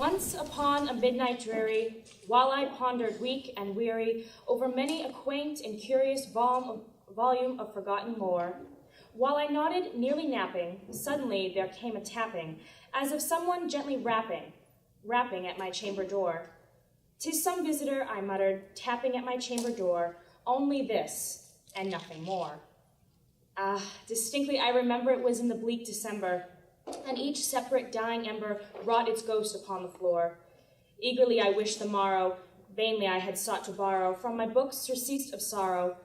Once upon a midnight dreary, while I pondered weak and weary over many a quaint and curious volume of forgotten lore, while I nodded, nearly napping, suddenly there came a tapping, as of someone gently rapping at my chamber door. "'Tis some visitor," I muttered, tapping at my chamber door, "only this, and nothing more." Ah, distinctly I remember it was in the bleak December, and each separate dying ember wrought its ghost upon the floor. Eagerly I wished the morrow, vainly I had sought to borrow from my books surceased of sorrow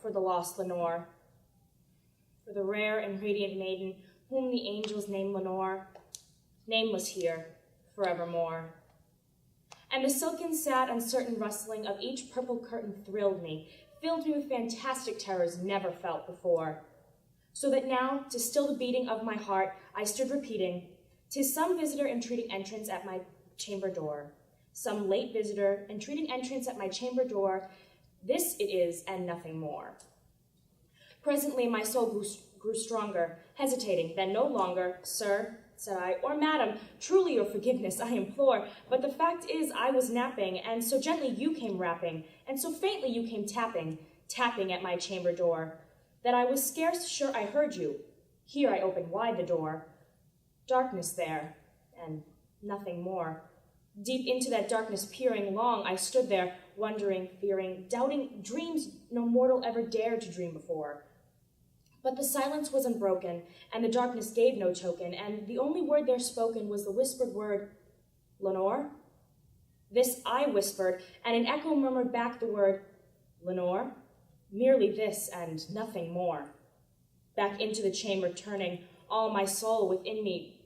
for the lost Lenore, for the rare and radiant maiden whom the angels name Lenore, nameless here forevermore. And the silken, sad, uncertain rustling of each purple curtain thrilled me, filled me with fantastic terrors never felt before. So that now, to still the beating of my heart, I stood repeating, "'Tis some visitor entreating entrance at my chamber door. Some late visitor entreating entrance at my chamber door. This it is, and nothing more." Presently my soul grew stronger, hesitating, then no longer. "Sir," said I, "or madam, truly your forgiveness I implore, but the fact is I was napping, and so gently you came rapping, and so faintly you came tapping at my chamber door, that I was scarce sure I heard you. Here I opened wide the door. Darkness there, and nothing more. Deep into that darkness peering, long I stood there, wondering, fearing, doubting dreams no mortal ever dared to dream before. But the silence was unbroken, and the darkness gave no token, and the only word there spoken was the whispered word, "Lenore?" This I whispered, and an echo murmured back the word, "Lenore?" Merely this, and nothing more. Back into the chamber turning, all my soul within me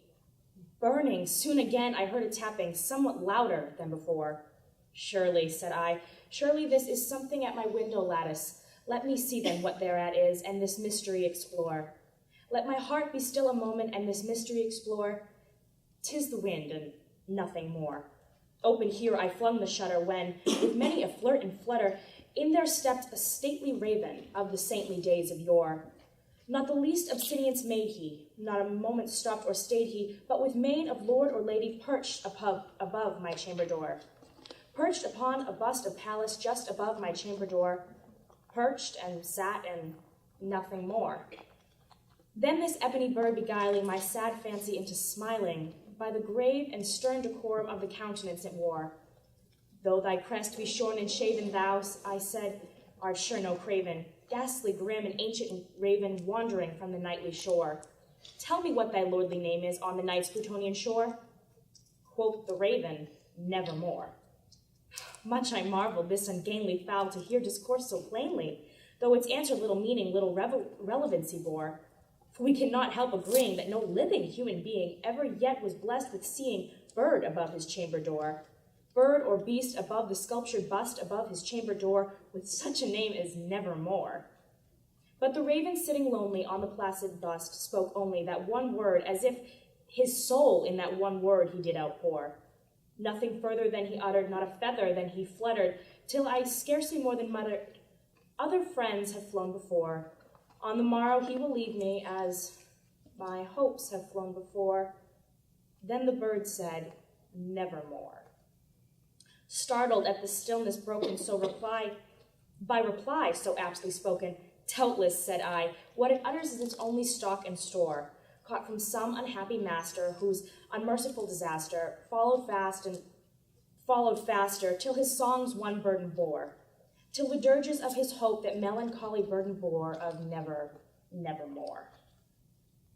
burning, soon again I heard a tapping, somewhat louder than before. "Surely," said I, "surely this is something at my window lattice. Let me see then what thereat is, and this mystery explore. Let my heart be still a moment, and this mystery explore. 'Tis the wind, and nothing more." Open here I flung the shutter, when, with many a flirt and flutter, in there stepped a stately raven of the saintly days of yore. Not the least obedience made he, not a moment stopped or stayed he, but with mien of lord or lady perched above my chamber door. Perched upon a bust of Pallas just above my chamber door. Perched and sat and nothing more. Then this ebony bird beguiling my sad fancy into smiling, by the grave and stern decorum of the countenance it wore. "Though thy crest be shorn and shaven, thou," I said, "art sure no craven, ghastly grim and ancient raven wandering from the nightly shore. Tell me what thy lordly name is on the night's Plutonian shore." Quoth the raven, "Nevermore." Much I marveled this ungainly fowl to hear discourse so plainly, though its answer little meaning, little relevancy bore. For we cannot help agreeing that no living human being ever yet was blessed with seeing bird above his chamber door, bird or beast above the sculptured bust above his chamber door, with such a name as Nevermore. But the raven sitting lonely on the placid bust spoke only that one word, as if his soul in that one word he did outpour. Nothing further than he uttered, not a feather than he fluttered, till I scarcely more than muttered, "Other friends have flown before. On the morrow he will leave me, as my hopes have flown before." Then the bird said, "Nevermore." Startled at the stillness broken, by reply so aptly spoken, "Doubtless," said I, "what it utters is its only stock and store, caught from some unhappy master, whose unmerciful disaster followed faster, till his songs one burden bore, till the dirges of his hope that melancholy burden bore of nevermore."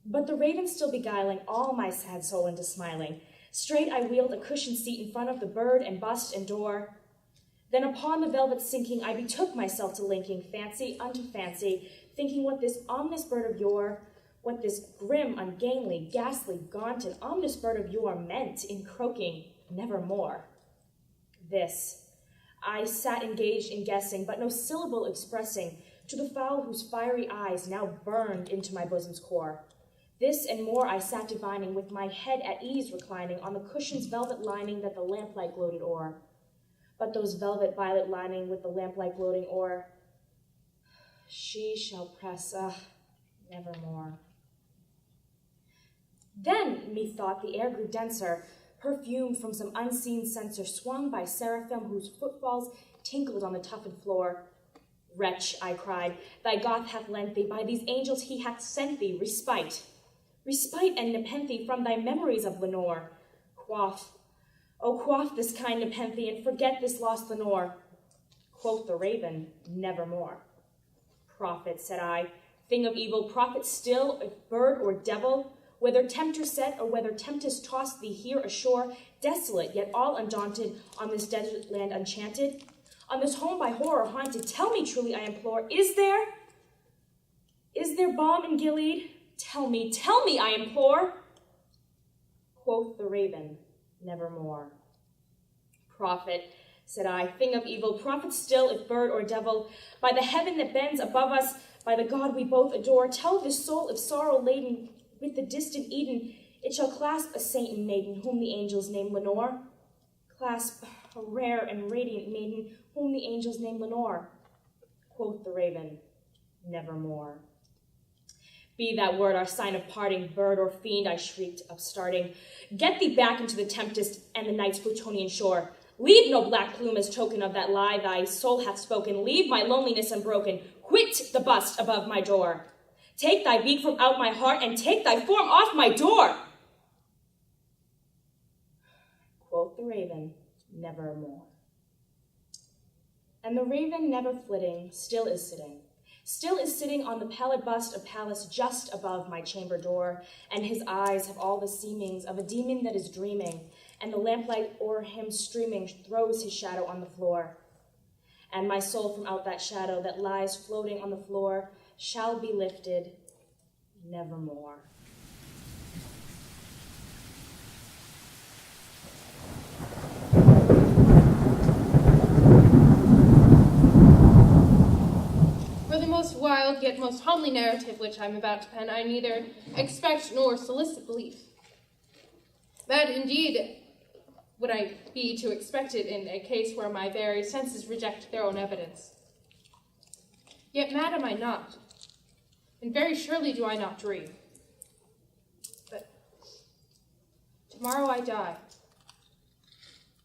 But the raven still beguiling all my sad soul into smiling, straight I wheeled a cushioned seat in front of the bird and bust and door. Then upon the velvet sinking, I betook myself to linking fancy unto fancy, thinking what this ominous bird of yore, what this grim, ungainly, ghastly, gaunt, and ominous bird of yore meant in croaking "Nevermore." This I sat engaged in guessing, but no syllable expressing, to the fowl whose fiery eyes now burned into my bosom's core. This and more I sat divining, with my head at ease reclining on the cushion's velvet lining that the lamplight gloated o'er. But those velvet violet lining with the lamplight gloating o'er, she shall press, nevermore. Then, methought, the air grew denser, perfumed from some unseen censer swung by seraphim whose footfalls tinkled on the toughened floor. Wretch, I cried, thy Goth hath lent thee, by these angels he hath sent thee, respite and nepenthe from thy memories of Lenore. Quaff, oh quaff this kind nepenthe, and forget this lost Lenore. Quoth the raven, nevermore. Prophet, said I, thing of evil, prophet still, if bird or devil, whether tempter set or whether tempest tossed thee here ashore, desolate yet all undaunted, on this desert land enchanted, on this home by horror haunted, tell me truly, I implore, is there balm in Gilead? Tell me, I implore. Quoth the raven, nevermore. Prophet, said I, thing of evil, prophet still, if bird or devil, by the heaven that bends above us, by the God we both adore, tell this soul if sorrow laden with the distant Eden, it shall clasp a saint and maiden, whom the angels name Lenore. Clasp a rare and radiant maiden, whom the angels name Lenore. Quoth the raven, nevermore. Be that word our sign of parting, bird or fiend, I shrieked, upstarting. Get thee back into the tempest and the night's Plutonian shore. Leave no black plume as token of that lie thy soul hath spoken. Leave my loneliness unbroken. Quit the bust above my door. Take thy beak from out my heart, and take thy form off my door. Quoth the raven, nevermore. And the raven, never flitting, still is sitting on the pallid bust of Pallas just above my chamber door, and his eyes have all the seemings of a demon that is dreaming, and the lamplight o'er him streaming throws his shadow on the floor. And my soul from out that shadow that lies floating on the floor shall be lifted nevermore. For the most wild yet most homely narrative which I am about to pen, I neither expect nor solicit belief. That indeed would I be to expect it in a case where my very senses reject their own evidence. Yet mad am I not, and very surely do I not dream. But tomorrow I die,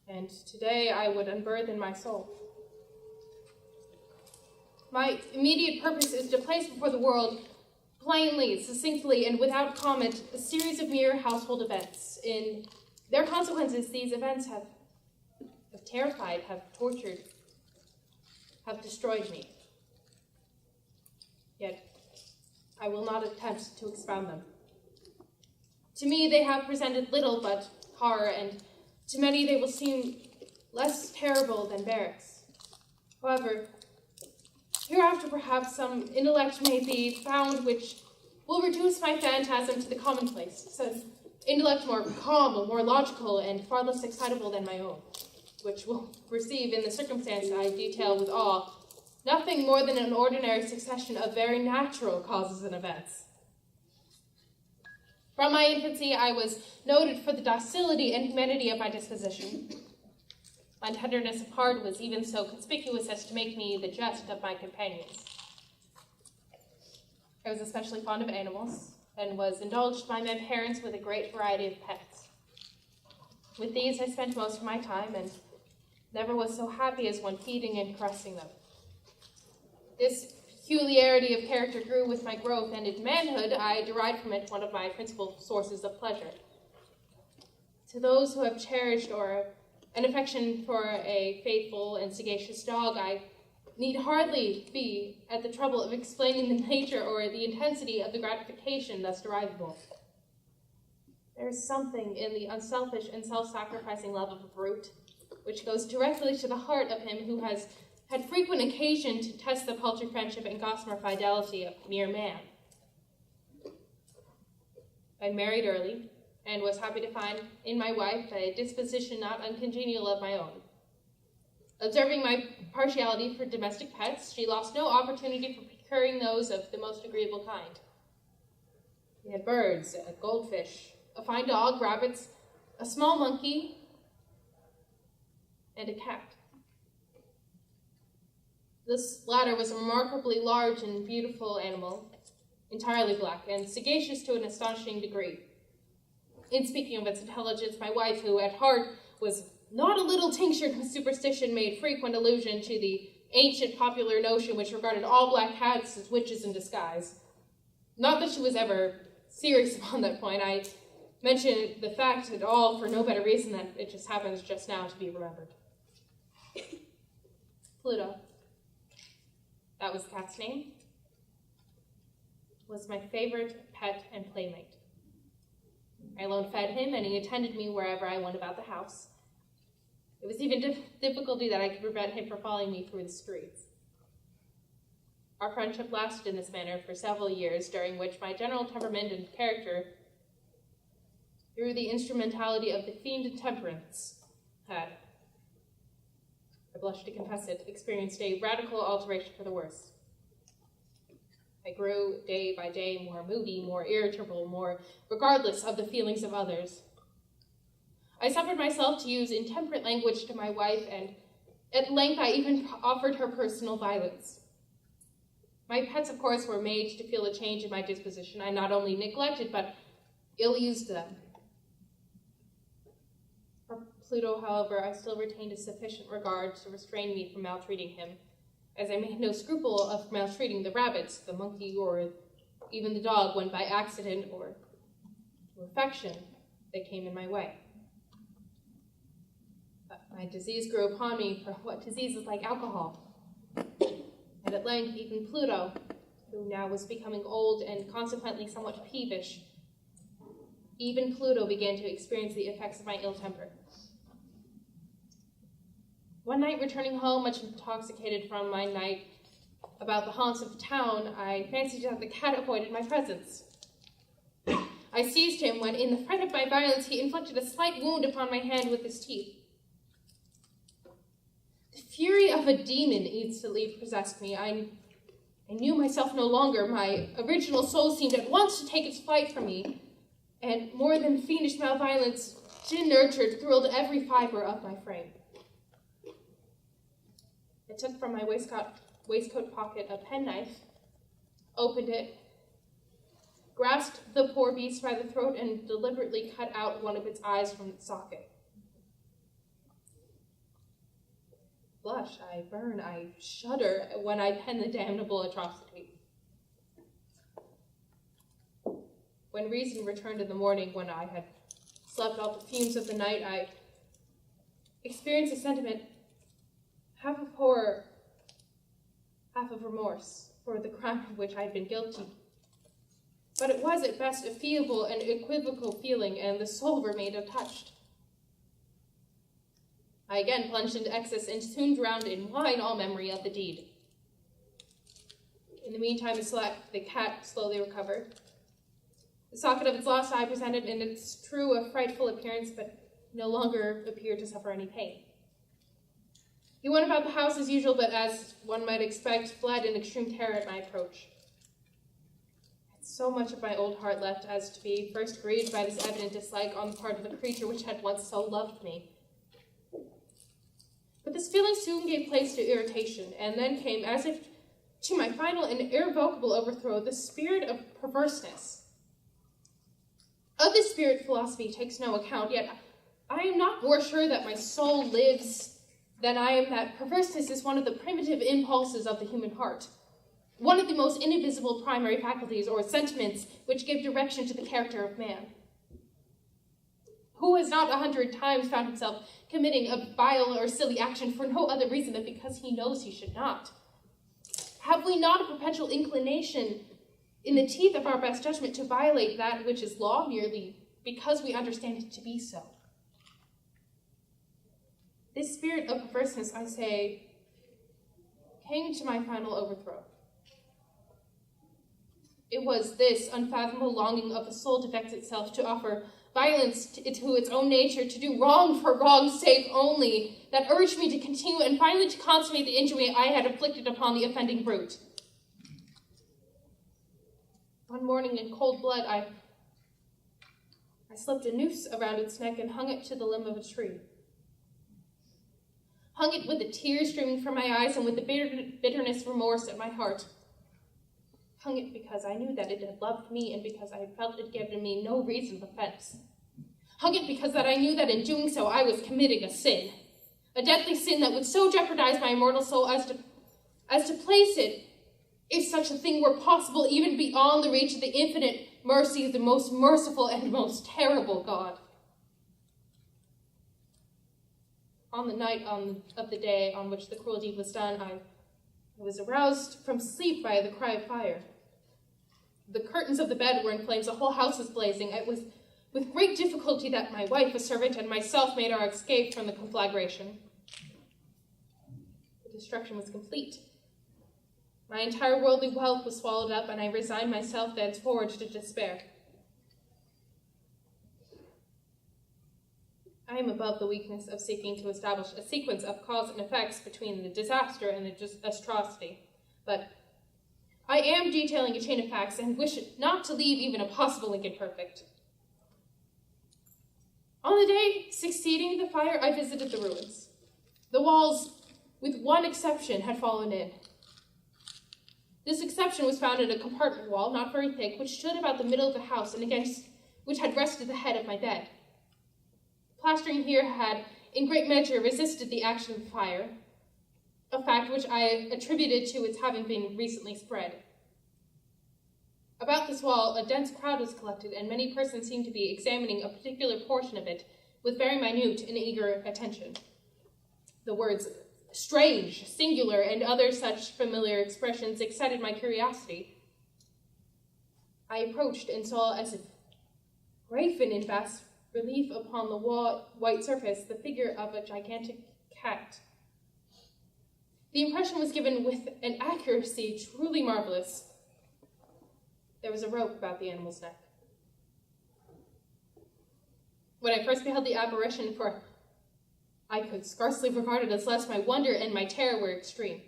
and today I would unburthen my soul. My immediate purpose is to place before the world, plainly, succinctly, and without comment, a series of mere household events. In their consequences, these events have terrified, have tortured, have destroyed me. Yet I will not attempt to expound them. To me, they have presented little but horror, and to many they will seem less terrible than barracks. However, hereafter perhaps some intellect may be found which will reduce my phantasm to the commonplace, some intellect more calm, more logical, and far less excitable than my own, which will receive in the circumstance I detail with awe nothing more than an ordinary succession of very natural causes and events. From my infancy, I was noted for the docility and humanity of my disposition. My tenderness of heart was even so conspicuous as to make me the jest of my companions. I was especially fond of animals, and was indulged by my parents with a great variety of pets. With these I spent most of my time, and never was so happy as when feeding and caressing them. This peculiarity of character grew with my growth, and in manhood I derived from it one of my principal sources of pleasure. To those who have cherished an affection for a faithful and sagacious dog, I need hardly be at the trouble of explaining the nature or the intensity of the gratification thus derivable. There is something in the unselfish and self-sacrificing love of a brute which goes directly to the heart of him who has had frequent occasion to test the paltry friendship and gossamer fidelity of mere man. I married early, and was happy to find in my wife a disposition not uncongenial of my own. Observing my partiality for domestic pets, she lost no opportunity for procuring those of the most agreeable kind. We had birds, a goldfish, a fine dog, rabbits, a small monkey, and a cat. This latter was a remarkably large and beautiful animal, entirely black, and sagacious to an astonishing degree. in speaking of its intelligence, my wife, who at heart was not a little tinctured with superstition, made frequent allusion to the ancient popular notion which regarded all black cats as witches in disguise. Not that she was ever serious upon that point. I mention the fact at all for no better reason than it just happens just now to be remembered. Pluto, that was the cat's name, was my favorite pet and playmate. I alone fed him, and he attended me wherever I went about the house. It was even difficulty that I could prevent him from following me through the streets. Our friendship lasted in this manner for several years, during which my general temperament and character, through the instrumentality of the fiend intemperance, had, I blush to confess it, experienced a radical alteration for the worse. I grew day by day more moody, more irritable, more regardless of the feelings of others. I suffered myself to use intemperate language to my wife, and at length I even offered her personal violence. My pets, of course, were made to feel a change in my disposition. I not only neglected, but ill-used them. For Pluto, however, I still retained a sufficient regard to restrain me from maltreating him, as I made no scruple of maltreating the rabbit, the monkey, or even the dog when by accident or through affection they came in my way. But my disease grew upon me, for what disease is like alcohol? And at length, even Pluto, who now was becoming old and consequently somewhat peevish, even Pluto began to experience the effects of my ill temper. One night, returning home, much intoxicated from my night about the haunts of town, I fancied that the cat avoided my presence. I seized him when, in the fright of my violence, he inflicted a slight wound upon my hand with his teeth. The fury of a demon instantly possessed me. I knew myself no longer. My original soul seemed at once to take its flight from me, and more than fiendish malviolence, gin-nurtured, thrilled every fiber of my frame. I took from my waistcoat pocket a penknife, opened it, grasped the poor beast by the throat, and deliberately cut out one of its eyes from its socket. Blush, I burn, I shudder when I pen the damnable atrocity. When reason returned in the morning, when I had slept off the fumes of the night, I experienced a sentiment half of horror, half of remorse for the crime of which I had been guilty. But it was at best a feeble and equivocal feeling, and the soul remained untouched. I again plunged into excess and soon drowned in wine all memory of the deed. In the meantime, the cat slowly recovered. The socket of its lost eye presented in its true a frightful appearance, but no longer appeared to suffer any pain. He went about the house as usual, but as one might expect, fled in extreme terror at my approach. I had so much of my old heart left as to be first grieved by this evident dislike on the part of a creature which had once so loved me. But this feeling soon gave place to irritation, and then came, as if to my final and irrevocable overthrow, the spirit of perverseness. Of this spirit philosophy takes no account, yet I am not more sure that my soul lives than I am that perverseness is one of the primitive impulses of the human heart, one of the most indivisible primary faculties or sentiments which give direction to the character of man. Who has not 100 times found himself committing a vile or silly action for no other reason than because he knows he should not? Have we not a perpetual inclination in the teeth of our best judgment to violate that which is law merely because we understand it to be so? This spirit of perverseness, I say, came to my final overthrow. It was this unfathomable longing of the soul to vex itself, to offer violence to its own nature, to do wrong for wrong's sake only, that urged me to continue and finally to consummate the injury I had inflicted upon the offending brute. One morning in cold blood, I slipped a noose around its neck and hung it to the limb of a tree. Hung it with the tears streaming from my eyes and with the bitterness remorse at my heart. Hung it because I knew that it had loved me and because I had felt it had given me no reason of offense. Hung it because that I knew that in doing so I was committing a sin. A deadly sin that would so jeopardize my immortal soul as to place it, if such a thing were possible, even beyond the reach of the infinite mercy of the most merciful and most terrible God. On the night of the day on which the cruel deed was done, I was aroused from sleep by the cry of fire. The curtains of the bed were in flames, the whole house was blazing. It was with great difficulty that my wife, a servant, and myself made our escape from the conflagration. The destruction was complete. My entire worldly wealth was swallowed up, and I resigned myself thenceforward to despair. I am above the weakness of seeking to establish a sequence of cause and effects between the disaster and the atrocity, but I am detailing a chain of facts and wish not to leave even a possible link imperfect. On the day succeeding the fire, I visited the ruins. The walls, with one exception, had fallen in. This exception was found in a compartment wall, not very thick, which stood about the middle of the house and against which had rested the head of my bed. Plastering here had, in great measure, resisted the action of fire, a fact which I attributed to its having been recently spread. About this wall, a dense crowd was collected, and many persons seemed to be examining a particular portion of it with very minute and eager attention. The words strange, singular, and other such familiar expressions excited my curiosity. I approached and saw, as if graven in vast relief upon the white surface, the figure of a gigantic cat. The impression was given with an accuracy truly marvelous. There was a rope about the animal's neck. When I first beheld the apparition, for I could scarcely regard it as less, my wonder and my terror were extreme.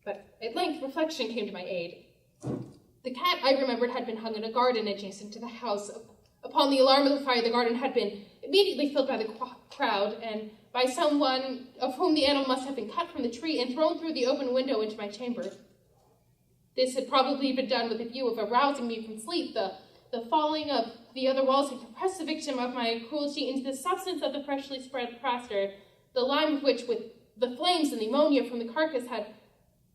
But at length reflection came to my aid. The cat, I remembered, had been hung in a garden adjacent to the house. Upon the alarm of the fire, the garden had been immediately filled by the crowd, and by someone of whom the animal must have been cut from the tree and thrown through the open window into my chamber. This had probably been done with a view of arousing me from sleep. The falling of the other walls had compressed the victim of my cruelty into the substance of the freshly spread plaster, the lime of which, with the flames and the ammonia from the carcass, had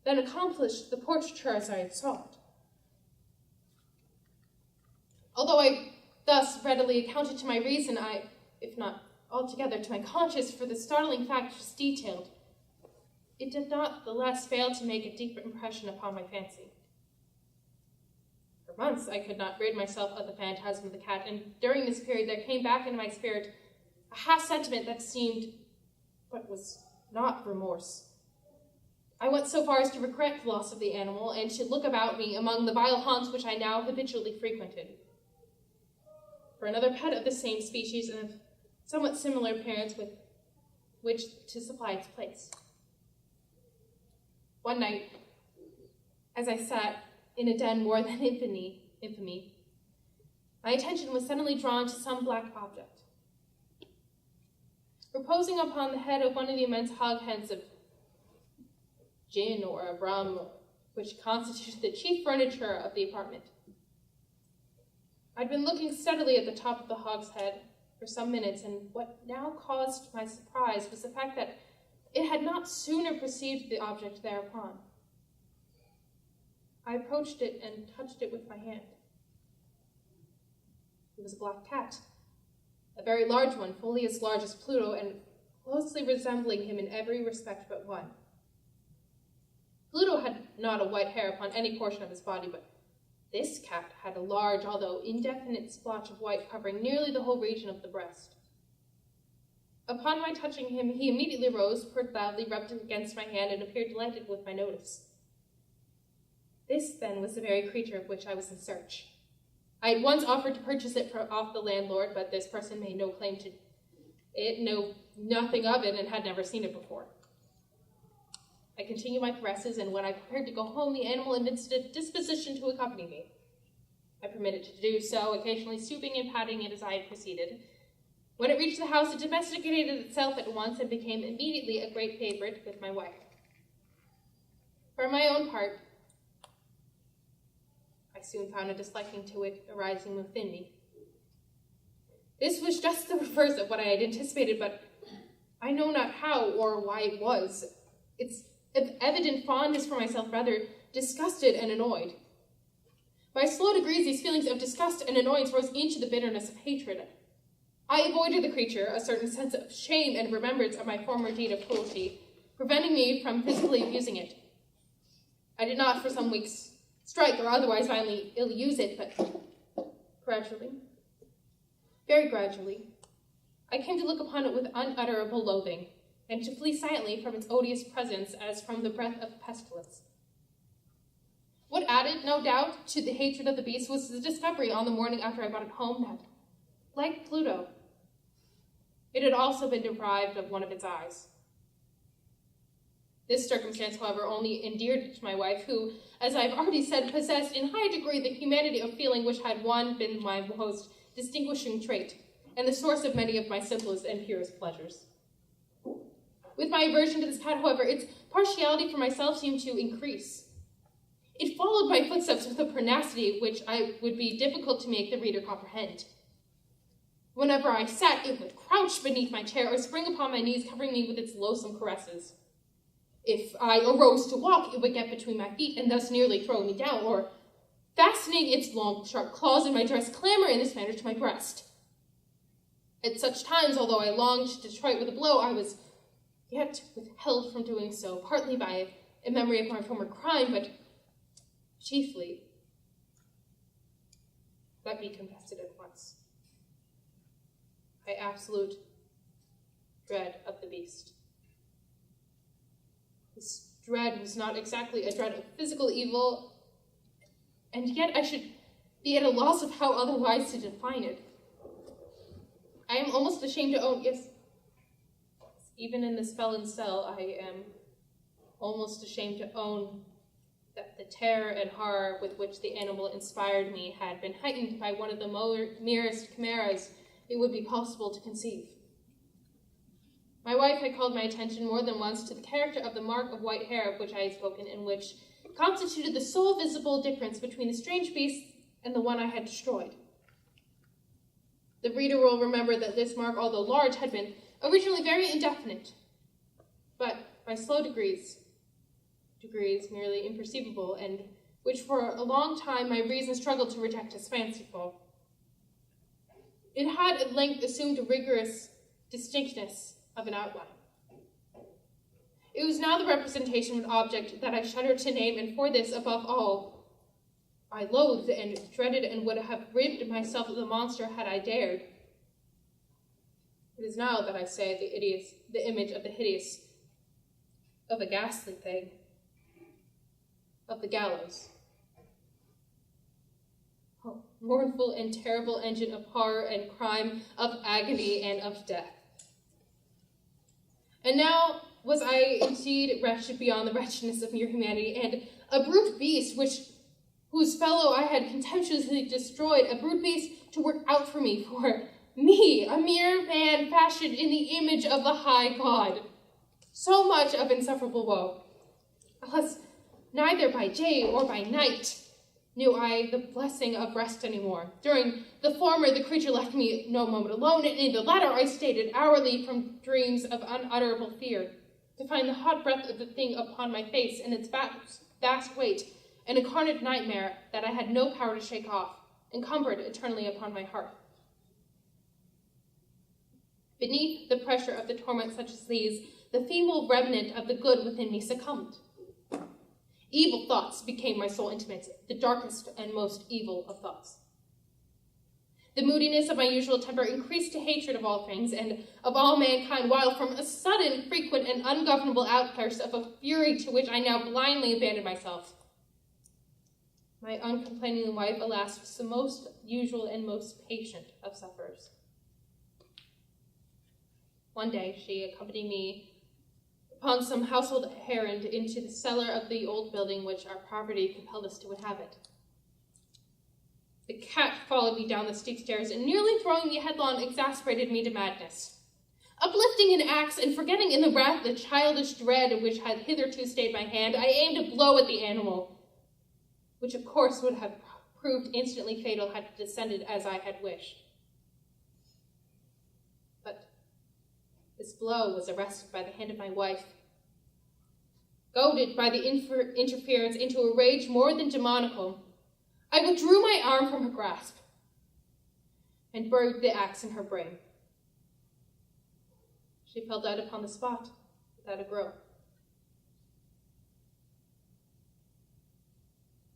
then accomplished the portraiture as I had sought. Although I thus readily accounted to my reason, if not altogether to my conscience, for the startling fact just detailed, it did not the less fail to make a deep impression upon my fancy. For months I could not rid myself of the phantasm of the cat, and during this period there came back into my spirit a half-sentiment that seemed, but was not remorse. I went so far as to regret the loss of the animal, and to look about me among the vile haunts which I now habitually frequented for another pet of the same species and of somewhat similar appearance with which to supply its place. One night, as I sat in a den more than infamy, my attention was suddenly drawn to some black object. Reposing upon the head of one of the immense hogsheads of gin or rum, which constituted the chief furniture of the apartment, I'd been looking steadily at the top of the hogshead for some minutes, and what now caused my surprise was the fact that it had not sooner perceived the object thereupon. I approached it and touched it with my hand. It was a black cat, a very large one, fully as large as Pluto, and closely resembling him in every respect but one. Pluto had not a white hair upon any portion of his body, but this cat had a large, although indefinite, splotch of white covering nearly the whole region of the breast. Upon my touching him, he immediately rose, purred loudly, rubbed it against my hand, and appeared delighted with my notice. This, then, was the very creature of which I was in search. I had once offered to purchase it off the landlord, but this person made no claim to it, knew nothing of it, and had never seen it before. I continued my caresses, and when I prepared to go home, the animal evinced a disposition to accompany me. I permitted it to do so, occasionally stooping and patting it as I had proceeded. When it reached the house, it domesticated itself at once and became immediately a great favorite with my wife. For my own part, I soon found a disliking to it arising within me. This was just the reverse of what I had anticipated, but I know not how or why it was. Its evident fondness for myself rather disgusted and annoyed. By slow degrees, these feelings of disgust and annoyance rose into the bitterness of hatred. I avoided the creature, a certain sense of shame and remembrance of my former deed of cruelty, preventing me from physically abusing it. I did not, for some weeks, strike or otherwise violently ill-use it, but gradually, very gradually, I came to look upon it with unutterable loathing, and to flee silently from its odious presence as from the breath of pestilence. What added, no doubt, to the hatred of the beast was the discovery on the morning after I brought it home that, like Pluto, it had also been deprived of one of its eyes. This circumstance, however, only endeared it to my wife, who, as I have already said, possessed in high degree the humanity of feeling which had been my most distinguishing trait, and the source of many of my simplest and purest pleasures. With my aversion to this cat, however, its partiality for myself seemed to increase. It followed my footsteps with a pertinacity which I would be difficult to make the reader comprehend. Whenever I sat, it would crouch beneath my chair or spring upon my knees, covering me with its loathsome caresses. If I arose to walk, it would get between my feet and thus nearly throw me down, or, fastening its long, sharp claws in my dress, clamber in this manner to my breast. At such times, although I longed to strike with a blow, I was yet withheld from doing so, partly by a memory of my former crime, but chiefly, let me confess it at once, by absolute dread of the beast. This dread was not exactly a dread of physical evil, and yet I should be at a loss of how otherwise to define it. I am almost ashamed to own, yes, even in this felon's cell, I am almost ashamed to own that the terror and horror with which the animal inspired me had been heightened by one of the merest chimeras it would be possible to conceive. My wife had called my attention more than once to the character of the mark of white hair of which I had spoken, and which constituted the sole visible difference between the strange beast and the one I had destroyed. The reader will remember that this mark, although large, had been originally very indefinite, but by slow degrees merely imperceivable, and which for a long time my reason struggled to reject as fanciful. It had at length assumed a rigorous distinctness of an outline. It was now the representation of an object that I shuddered to name, and for this, above all, I loathed and dreaded and would have rid myself of the monster had I dared. It is now that I say the image of the hideous, of a ghastly thing, of the gallows. Oh, mournful and terrible engine of horror and crime, of agony and of death. And now was I indeed wretched beyond the wretchedness of mere humanity, and a brute beast whose fellow I had contemptuously destroyed, a brute beast to work out for me, a mere man fashioned in the image of the high God. So much of insufferable woe. Alas, neither by day or by night knew I the blessing of rest anymore. During the former, the creature left me no moment alone, and in the latter I stated hourly from dreams of unutterable fear, to find the hot breath of the thing upon my face and its vast weight, an incarnate nightmare that I had no power to shake off, encumbered eternally upon my heart. Beneath the pressure of the torment such as these, the feeble remnant of the good within me succumbed. Evil thoughts became my sole intimates, the darkest and most evil of thoughts. The moodiness of my usual temper increased to hatred of all things and of all mankind, while from a sudden, frequent, and ungovernable outburst of a fury to which I now blindly abandoned myself, my uncomplaining wife, alas, was the most usual and most patient of sufferers. One day she accompanied me upon some household errand into the cellar of the old building which our poverty compelled us to inhabit. The cat followed me down the steep stairs, and nearly throwing me headlong exasperated me to madness. Uplifting an axe and forgetting in the wrath the childish dread which had hitherto stayed my hand, I aimed a blow at the animal, which of course would have proved instantly fatal had it descended as I had wished. This blow was arrested by the hand of my wife. Goaded by the interference into a rage more than demoniacal, I withdrew my arm from her grasp and buried the axe in her brain. She fell dead upon the spot without a groan.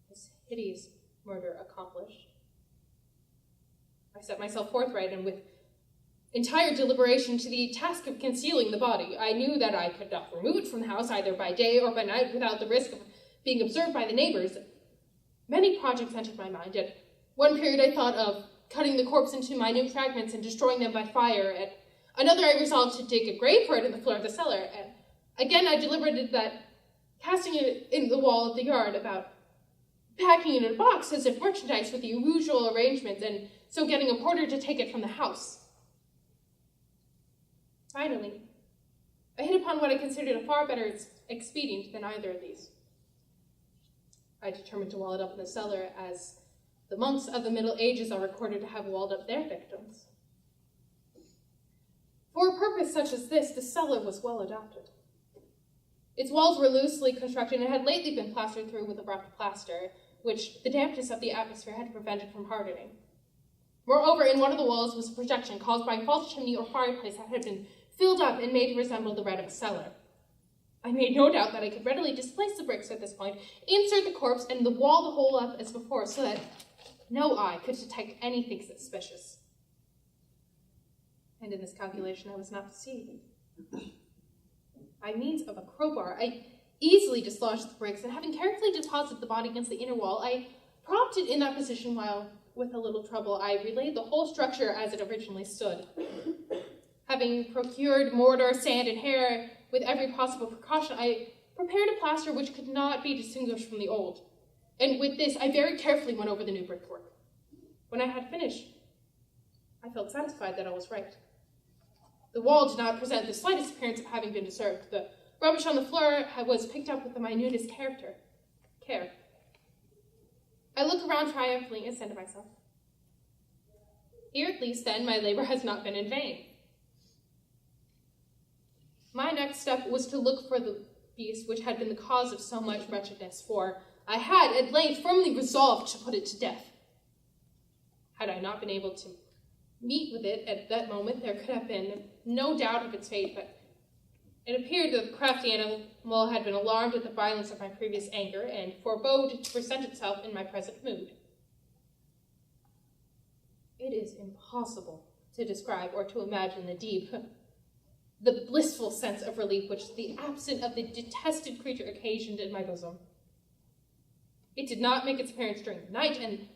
This hideous murder accomplished, I set myself forthright and with entire deliberation to the task of concealing the body. I knew that I could not remove it from the house either by day or by night without the risk of being observed by the neighbors. Many projects entered my mind. At one period I thought of cutting the corpse into minute fragments and destroying them by fire. At another I resolved to dig a grave for it in the floor of the cellar. And again I deliberated that casting it in the wall of the yard, about packing it in a box as if merchandise with the usual arrangements, and so getting a porter to take it from the house. Finally, I hit upon what I considered a far better expedient than either of these. I determined to wall it up in the cellar, as the monks of the Middle Ages are recorded to have walled up their victims. For a purpose such as this, the cellar was well adapted. Its walls were loosely constructed and had lately been plastered through with a rough plaster, which the dampness of the atmosphere had prevented from hardening. Moreover, in one of the walls was a projection caused by a false chimney or fireplace that had been filled up and made to resemble the red of a cellar. I made no doubt that I could readily displace the bricks at this point, insert the corpse, and wall the whole up as before, so that no eye could detect anything suspicious. And in this calculation I was not deceived. By means of a crowbar, I easily dislodged the bricks, and having carefully deposited the body against the inner wall, I propped it in that position while, with a little trouble, I relaid the whole structure as it originally stood. Having procured mortar, sand, and hair with every possible precaution, I prepared a plaster which could not be distinguished from the old, and with this I very carefully went over the new brickwork. When I had finished, I felt satisfied that I was right. The wall did not present the slightest appearance of having been disturbed. The rubbish on the floor was picked up with the minutest care. I looked around triumphantly and said to myself, "Here at least, then, my labor has not been in vain." My next step was to look for the beast which had been the cause of so much wretchedness, for I had at length firmly resolved to put it to death. Had I not been able to meet with it at that moment, there could have been no doubt of its fate, but it appeared that the crafty animal had been alarmed at the violence of my previous anger, and forebode to present itself in my present mood. It is impossible to describe or to imagine the blissful sense of relief which the absence of the detested creature occasioned in my bosom. It did not make its appearance during the night, and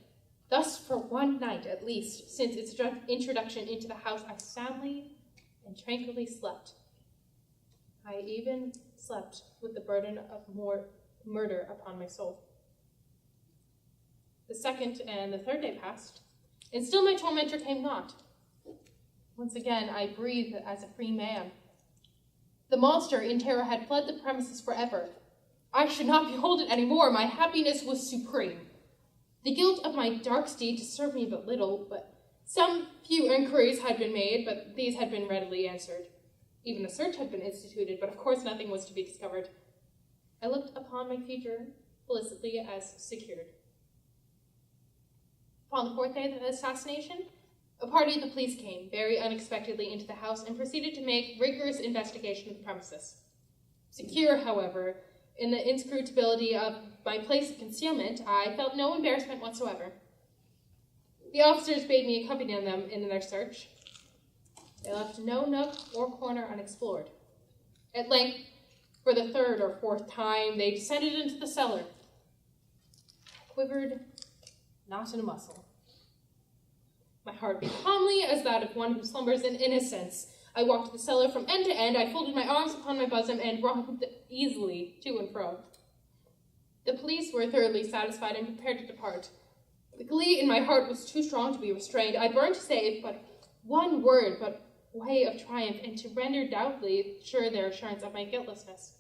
thus for one night at least, since its introduction into the house, I soundly and tranquilly slept. I even slept with the burden of murder upon my soul. The second and the third day passed, and still my tormentor came not. Once again, I breathed as a free man. The monster in terror had fled the premises forever. I should not behold it any more. My happiness was supreme. The guilt of my dark deed disturbed me but little, but some few inquiries had been made, but these had been readily answered. Even a search had been instituted, but of course nothing was to be discovered. I looked upon my future felicity as secured. Upon the fourth day of the assassination, a party of the police came very unexpectedly into the house and proceeded to make rigorous investigation of the premises. Secure, however, in the inscrutability of my place of concealment, I felt no embarrassment whatsoever. The officers bade me accompany them in their search. They left no nook or corner unexplored. At length, for the third or fourth time, they descended into the cellar. I quivered not in a muscle. My heart beat calmly as that of one who slumbers in innocence. I walked the cellar from end to end. I folded my arms upon my bosom and romped easily to and fro. The police were thoroughly satisfied and prepared to depart. The glee in my heart was too strong to be restrained. I burned to say but one word, but way of triumph, and to render doubly sure their assurance of my guiltlessness.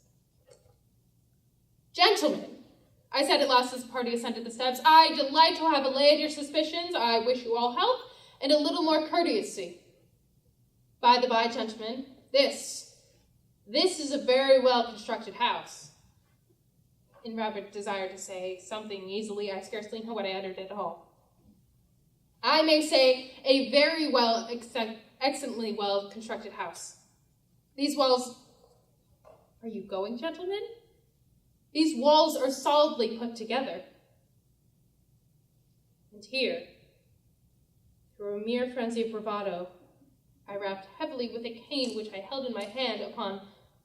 "Gentlemen," I said at last as the party ascended the steps, "I delight to have allayed your suspicions. I wish you all health and a little more courtesy. By the by, gentlemen, This is a very well-constructed house. In rapid desire to say something easily, I scarcely know what I uttered at all. I may say a very excellently well-constructed house. These walls... Are you going, gentlemen? These walls are solidly put together. And here, through a mere frenzy of bravado, I rapped heavily with a cane which I held in my hand upon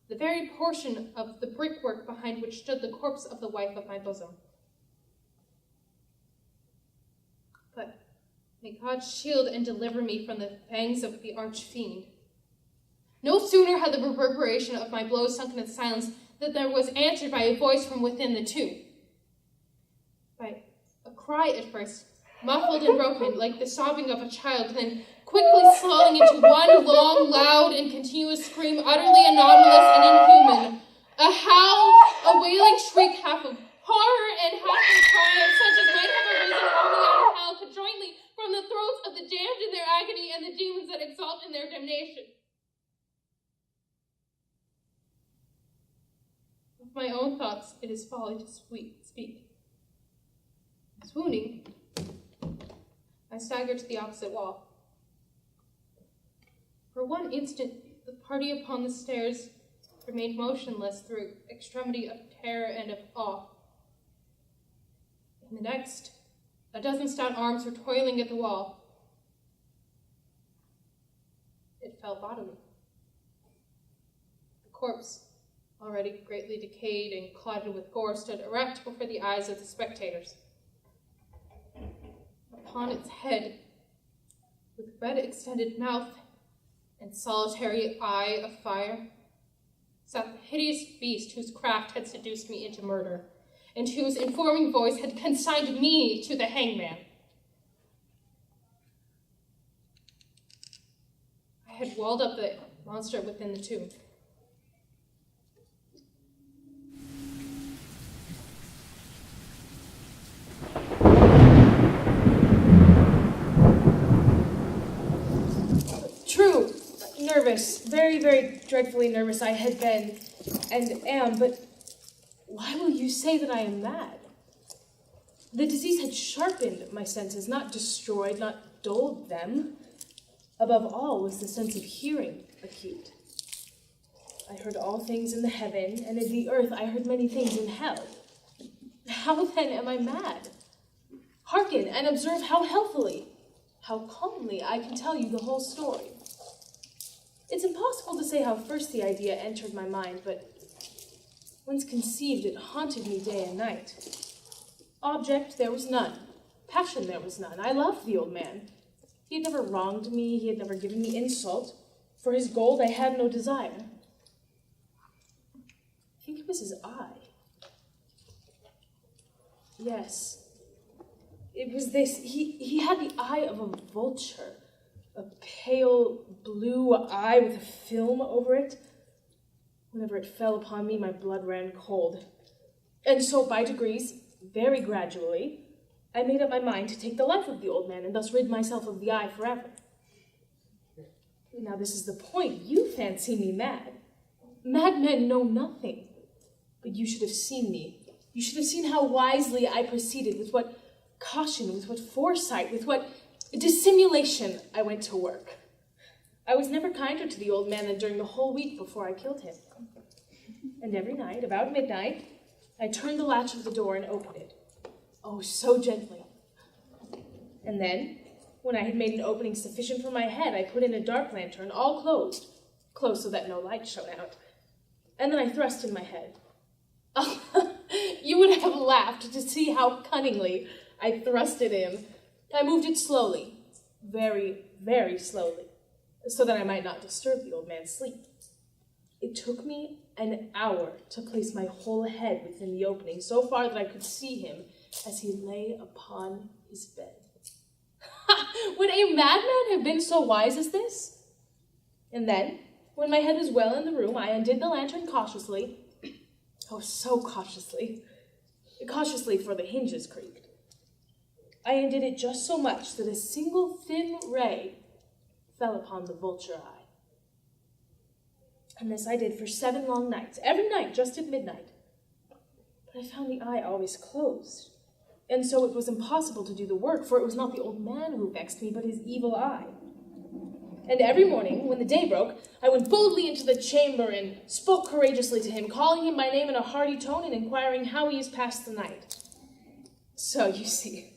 the very portion of the brickwork behind which stood the corpse of the wife of my bosom. But may God shield and deliver me from the fangs of the arch-fiend. No sooner had the reverberation of my blows sunk into silence than there was answered by a voice from within the tomb. By a cry at first, muffled and broken, like the sobbing of a child, then quickly swelling into one long, loud, and continuous scream, utterly anomalous and inhuman. A howl, a wailing shriek, half of horror and half of triumph, such as might have arisen only out of hell, conjointly from the throats of the damned in their agony and the demons that exult in their damnation. Of my own thoughts, it is folly to speak. Swooning, I staggered to the opposite wall. For one instant, the party upon the stairs remained motionless through extremity of terror and of awe. In the next, a dozen stout arms were toiling at the wall. It fell bodily. The corpse, already greatly decayed and clotted with gore, stood erect before the eyes of the spectators. Upon its head, with red extended mouth and solitary eye of fire, sat the hideous beast whose craft had seduced me into murder, and whose informing voice had consigned me to the hangman. I had walled up the monster within the tomb. True, nervous, very, very dreadfully nervous I had been and am, but why will you say that I am mad? The disease had sharpened my senses, not destroyed, not dulled them. Above all was the sense of hearing acute. I heard all things in the heaven, and in the earth I heard many things in hell. How then am I mad? Hearken and observe how healthily, how calmly I can tell you the whole story. It's impossible to say how first the idea entered my mind, but once conceived, it haunted me day and night. Object there was none. Passion there was none. I loved the old man. He had never wronged me. He had never given me insult. For his gold I had no desire. I think it was his eye. Yes. It was this. He had the eye of a vulture. A pale blue eye with a film over it. Whenever it fell upon me, my blood ran cold. And so by degrees, very gradually, I made up my mind to take the life of the old man and thus rid myself of the eye forever. Now this is the point. You fancy me mad. Madmen know nothing. But you should have seen me. You should have seen how wisely I proceeded, with what caution, with what foresight, with what dissimulation I went to work. I was never kinder to the old man than during the whole week before I killed him. And every night, about midnight, I turned the latch of the door and opened it. Oh, so gently. And then, when I had made an opening sufficient for my head, I put in a dark lantern, all closed so that no light shone out. And then I thrust in my head. Oh, you would have laughed to see how cunningly I thrust it in. I moved it slowly, very, very slowly, so that I might not disturb the old man's sleep. It took me an hour to place my whole head within the opening, so far that I could see him as he lay upon his bed. Would a madman have been so wise as this? And then, when my head was well in the room, I undid the lantern cautiously. Oh, so cautiously. Cautiously, for the hinges creaked. I undid it just so much that a single thin ray fell upon the vulture eye. And this I did for 7 long nights, every night just at midnight. But I found the eye always closed, and so it was impossible to do the work, for it was not the old man who vexed me, but his evil eye. And every morning, when the day broke, I went boldly into the chamber and spoke courageously to him, calling him by name in a hearty tone and inquiring how he has passed the night. So, you see,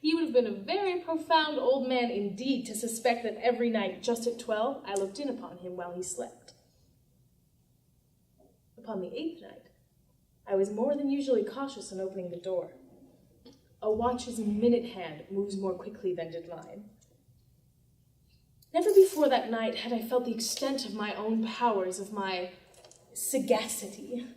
he would have been a very profound old man indeed to suspect that every night, just at 12, I looked in upon him while he slept. Upon the 8th night, I was more than usually cautious in opening the door. A watch's minute hand moves more quickly than did mine. Never before that night had I felt the extent of my own powers, of my sagacity.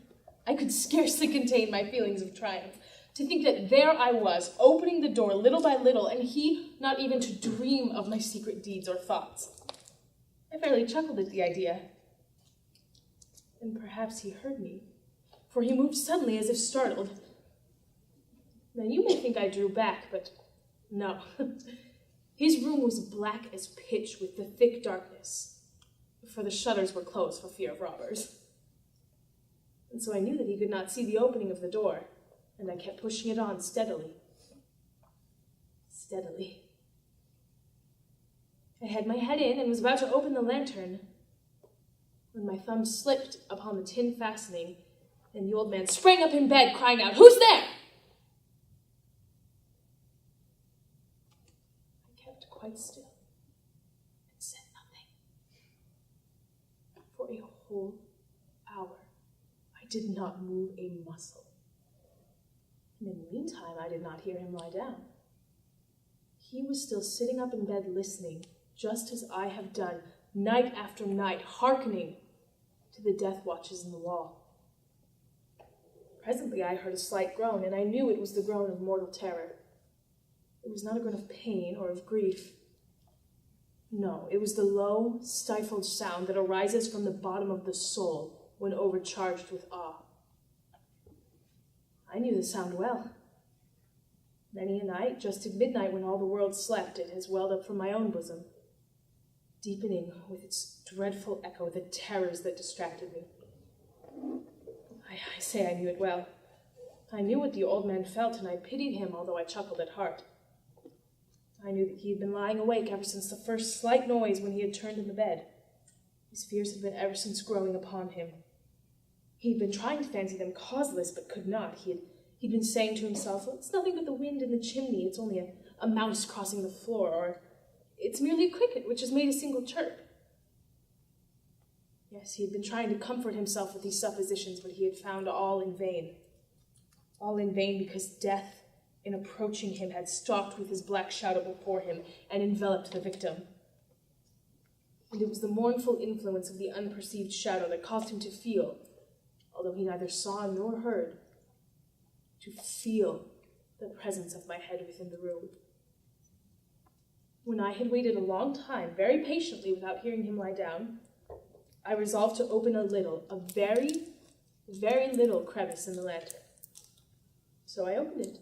I could scarcely contain my feelings of triumph. To think that there I was, opening the door little by little, and he not even to dream of my secret deeds or thoughts. I fairly chuckled at the idea. And perhaps he heard me, for he moved suddenly as if startled. Now you may think I drew back, but no. His room was black as pitch with the thick darkness, for the shutters were closed for fear of robbers. And so I knew that he could not see the opening of the door, and I kept pushing it on steadily. Steadily. I had my head in and was about to open the lantern when my thumb slipped upon the tin fastening, and the old man sprang up in bed, crying out, "Who's there?" I kept quite still and said nothing. For a whole hour, I did not move a muscle. And in the meantime, I did not hear him lie down. He was still sitting up in bed listening, just as I have done, night after night, hearkening to the death watches in the wall. Presently I heard a slight groan, and I knew it was the groan of mortal terror. It was not a groan of pain or of grief. No, it was the low, stifled sound that arises from the bottom of the soul when overcharged with awe. I knew the sound well. Many a night, just at midnight when all the world slept, it has welled up from my own bosom, deepening with its dreadful echo the terrors that distracted me. I say I knew it well. I knew what the old man felt, and I pitied him, although I chuckled at heart. I knew that he had been lying awake ever since the first slight noise when he had turned in the bed. His fears had been ever since growing upon him. He had been trying to fancy them causeless, but could not. He'd been saying to himself, "Well, it's nothing but the wind in the chimney. It's only a mouse crossing the floor," or "It's merely a cricket which has made a single chirp." Yes, he had been trying to comfort himself with these suppositions, but he had found all in vain. All in vain because death, in approaching him, had stalked with his black shadow before him and enveloped the victim. And it was the mournful influence of the unperceived shadow that caused him to feel, although he neither saw nor heard, to feel the presence of my head within the room. When I had waited a long time, very patiently, without hearing him lie down, I resolved to open a very, very little crevice in the lantern. So I opened it.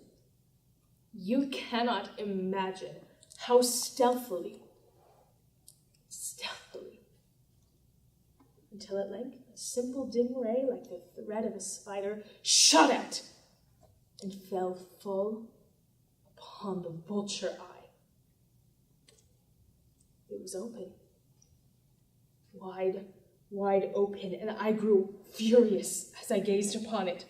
You cannot imagine how stealthily, until at length a simple dim ray, like the thread of a spider, shot out and fell full upon the vulture eye. It was open, wide open, and I grew furious as I gazed upon it.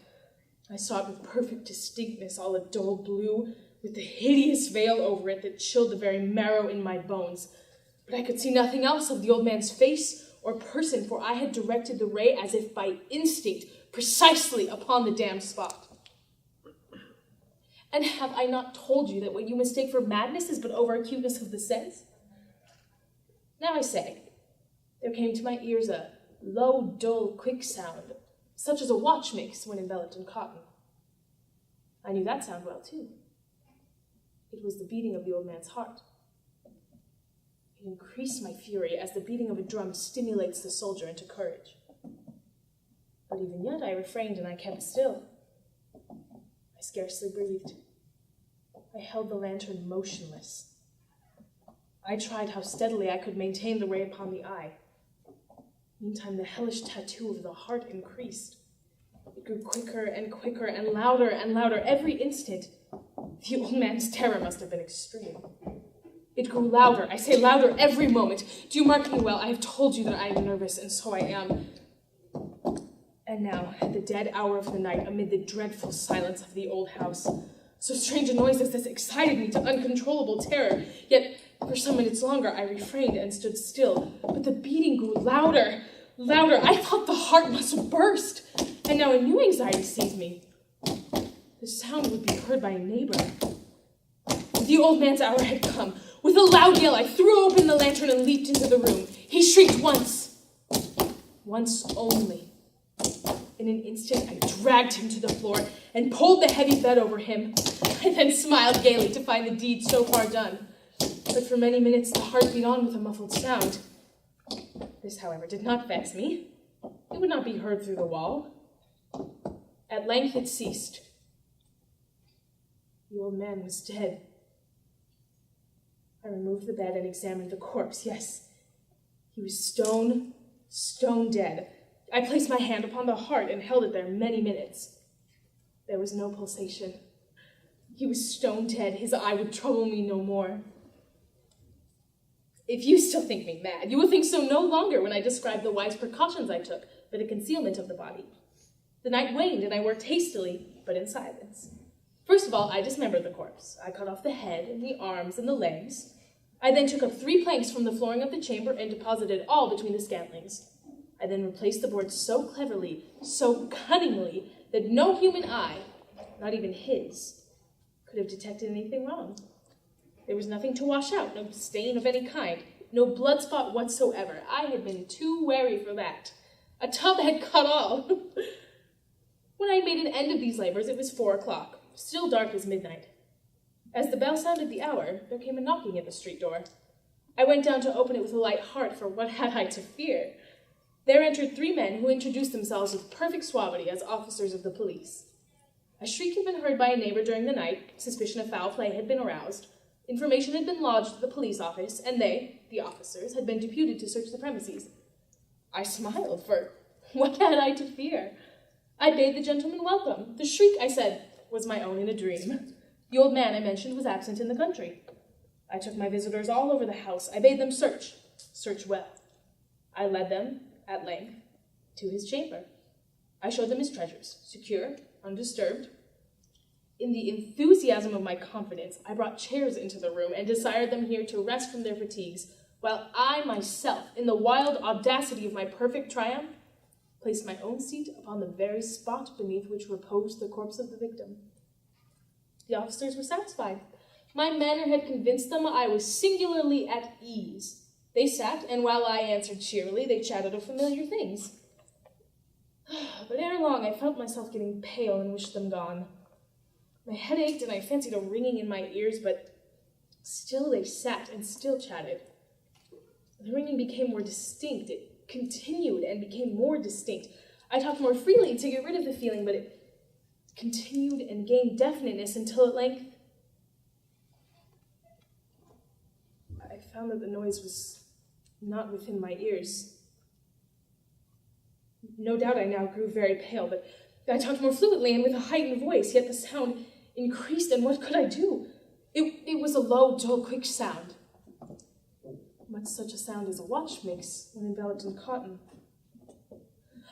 I saw it with perfect distinctness, all a dull blue, with the hideous veil over it that chilled the very marrow in my bones. But I could see nothing else of the old man's face or person, for I had directed the ray as if by instinct, precisely upon the damned spot. And have I not told you that what you mistake for madness is but over-acuteness of the sense? Now I say, there came to my ears a low, dull, quick sound, such as a watch makes when enveloped in cotton. I knew that sound well, too. It was the beating of the old man's heart. It increased my fury as the beating of a drum stimulates the soldier into courage. But even yet I refrained and I kept still. I scarcely breathed. I held the lantern motionless. I tried how steadily I could maintain the ray upon the eye. Meantime, the hellish tattoo of the heart increased. It grew quicker and quicker and louder every instant. The old man's terror must have been extreme. It grew louder, I say louder every moment. Do you mark me well? I have told you that I am nervous, and so I am. And now, at the dead hour of the night, amid the dreadful silence of the old house, so strange a noise as this excited me to uncontrollable terror. Yet, for some minutes longer, I refrained and stood still. But the beating grew louder. I thought the heart must burst. And now a new anxiety seized me. The sound would be heard by a neighbor. The old man's hour had come. With a loud yell, I threw open the lantern and leaped into the room. He shrieked once. Once only. In an instant, I dragged him to the floor and pulled the heavy bed over him. I then smiled gaily to find the deed so far done. But for many minutes, the heart beat on with a muffled sound. This, however, did not vex me. It would not be heard through the wall. At length it ceased. The old man was dead. I removed the bed and examined the corpse. Yes, he was stone dead. I placed my hand upon the heart and held it there many minutes. There was no pulsation. He was stone dead. His eye would trouble me no more. If you still think me mad, you will think so no longer when I describe the wise precautions I took for the concealment of the body. The night waned, and I worked hastily, but in silence. First of all, I dismembered the corpse. I cut off the head and the arms and the legs. I then took up 3 planks from the flooring of the chamber and deposited all between the scantlings. I then replaced the boards so cleverly, so cunningly, that no human eye, not even his, could have detected anything wrong. There was nothing to wash out, no stain of any kind, no blood spot whatsoever. I had been too wary for that. A tub had caught all. When I had made an end of these labors, it was 4 o'clock, still dark as midnight. As the bell sounded the hour, there came a knocking at the street door. I went down to open it with a light heart, for what had I to fear? There entered 3 men who introduced themselves with perfect suavity as officers of the police. A shriek had been heard by a neighbor during the night, suspicion of foul play had been aroused, information had been lodged at the police office, and they, the officers, had been deputed to search the premises. I smiled, for what had I to fear? I bade the gentleman welcome. The shriek, I said, was my own in a dream. The old man I mentioned was absent in the country. I took my visitors all over the house. I bade them search well. I led them, at length, to his chamber. I showed them his treasures, secure, undisturbed. In the enthusiasm of my confidence, I brought chairs into the room and desired them here to rest from their fatigues, while I myself, in the wild audacity of my perfect triumph, placed my own seat upon the very spot beneath which reposed the corpse of the victim. The officers were satisfied. My manner had convinced them I was singularly at ease. They sat, and while I answered cheerily, they chatted of familiar things. But ere long, I felt myself getting pale and wished them gone. My head ached, and I fancied a ringing in my ears, but still they sat and still chatted. The ringing became more distinct. It continued and became more distinct. I talked more freely to get rid of the feeling, but it continued and gained definiteness until at length I found that the noise was not within my ears. No doubt I now grew very pale, but I talked more fluently and with a heightened voice, yet the sound increased, and what could I do? It was a low, dull, quick sound. Much such a sound as a watch makes when enveloped in cotton.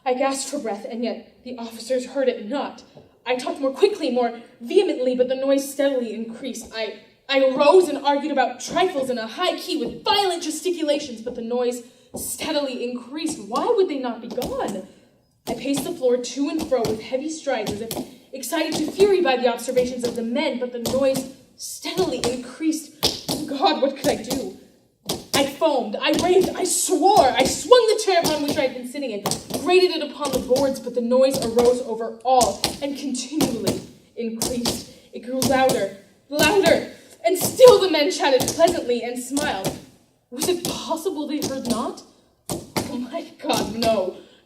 I gasped for breath, and yet the officers heard it not. I talked more quickly, more vehemently, but the noise steadily increased. I arose and argued about trifles in a high key with violent gesticulations, but the noise steadily increased. Why would they not be gone? I paced the floor to and fro with heavy strides, as if excited to fury by the observations of the men, but the noise steadily increased. Oh God, what could I do? I foamed, I raved, I swore. I swung the chair upon which I had been sitting and grated it upon the boards, but the noise arose over all and continually increased. It grew louder, and still the men chatted pleasantly and smiled. Was it possible they heard not? Oh my God,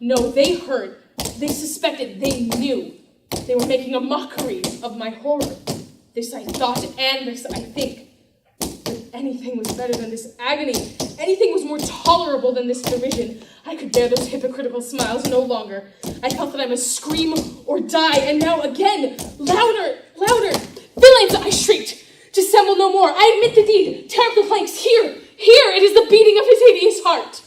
no, they heard, they suspected, they knew. They were making a mockery of my horror. This I thought, and this I think. But anything was better than this agony, anything was more tolerable than this derision. I could bear those hypocritical smiles no longer. I felt that I must scream or die, and now again, louder, louder. Villains, I shrieked. Dissemble no more. I admit the deed. Tear up the planks. Here, it is the beating of his hideous heart.